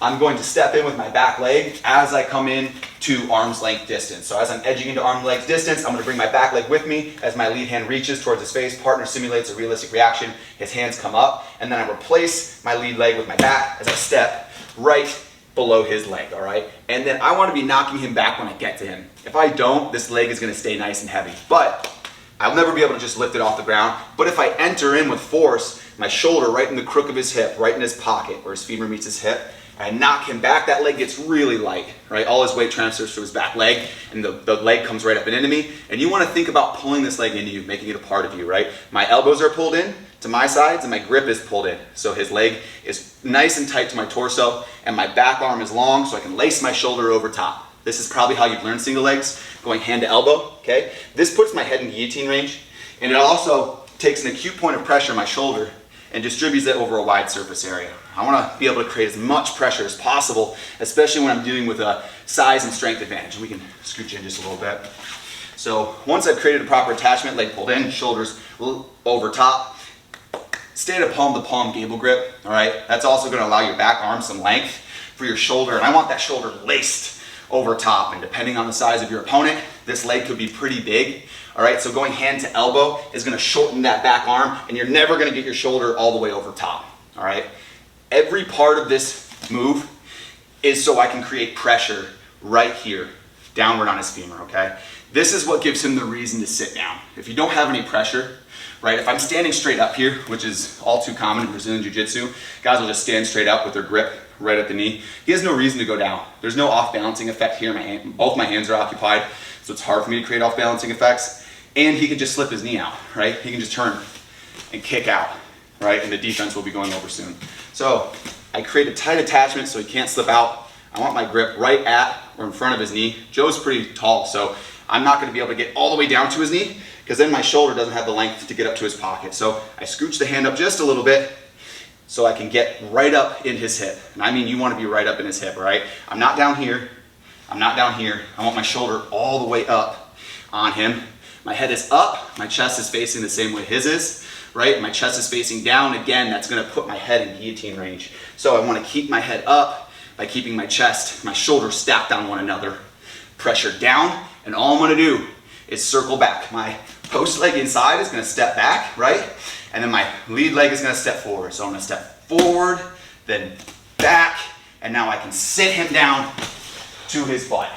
I'm going to step in with my back leg as I come in to arm's length distance. So as I'm edging into arm's length distance, I'm going to bring my back leg with me as my lead hand reaches towards his face. Partner simulates a realistic reaction. His hands come up, and then I replace my lead leg with my back as I step right below his leg, all right? And then I want to be knocking him back when I get to him. If I don't, this leg is going to stay nice and heavy. But I'll never be able to just lift it off the ground. But if I enter in with force, my shoulder right in the crook of his hip, right in his pocket where his femur meets his hip, I knock him back, that leg gets really light, right? All his weight transfers to his back leg, and the leg comes right up and into me. And you want to think about pulling this leg into you, making it a part of you, right? My elbows are pulled in to my sides, and my grip is pulled in. So his leg is nice and tight to my torso, and my back arm is long, so I can lace my shoulder over top. This is probably how you've learned single legs, going hand to elbow, okay? This puts my head in guillotine range, and it also takes an acute point of pressure on my shoulder and distributes it over a wide surface area. I want to be able to create as much pressure as possible, especially when I'm dealing with a size and strength advantage. We can scooch in just a little bit. So once I've created a proper attachment, leg pulled in, shoulders over top, stay at a palm-to-palm gable grip, all right? That's also going to allow your back arm some length for your shoulder, and I want that shoulder laced over top, and depending on the size of your opponent, this leg could be pretty big, all right? So going hand to elbow is going to shorten that back arm, and you're never going to get your shoulder all the way over top, all right? Every part of this move is so I can create pressure right here, downward on his femur, okay? This is what gives him the reason to sit down. If you don't have any pressure, right, if I'm standing straight up here, which is all too common in Brazilian Jiu-Jitsu, guys will just stand straight up with their grip right at the knee. He has no reason to go down. There's no off-balancing effect here. Both my hands are occupied, so it's hard for me to create off-balancing effects. And he can just slip his knee out, right? He can just turn and kick out, right? And the defense will be going over soon. So I create a tight attachment so he can't slip out. I want my grip right at or in front of his knee. Joe's pretty tall, so I'm not gonna be able to get all the way down to his knee because then my shoulder doesn't have the length to get up to his pocket. So I scooch the hand up just a little bit so I can get right up in his hip. And I mean, you wanna be right up in his hip, all right? I'm not down here, I'm not down here. I want my shoulder all the way up on him. My head is up, my chest is facing the same way his is, right? My chest is facing down. Again, that's gonna put my head in guillotine range. So I wanna keep my head up by keeping my chest, my shoulders stacked on one another. Pressure down, and all I'm gonna do is circle back. My post leg inside is gonna step back, right? And then my lead leg is gonna step forward. So I'm gonna step forward, then back, and now I can sit him down to his butt.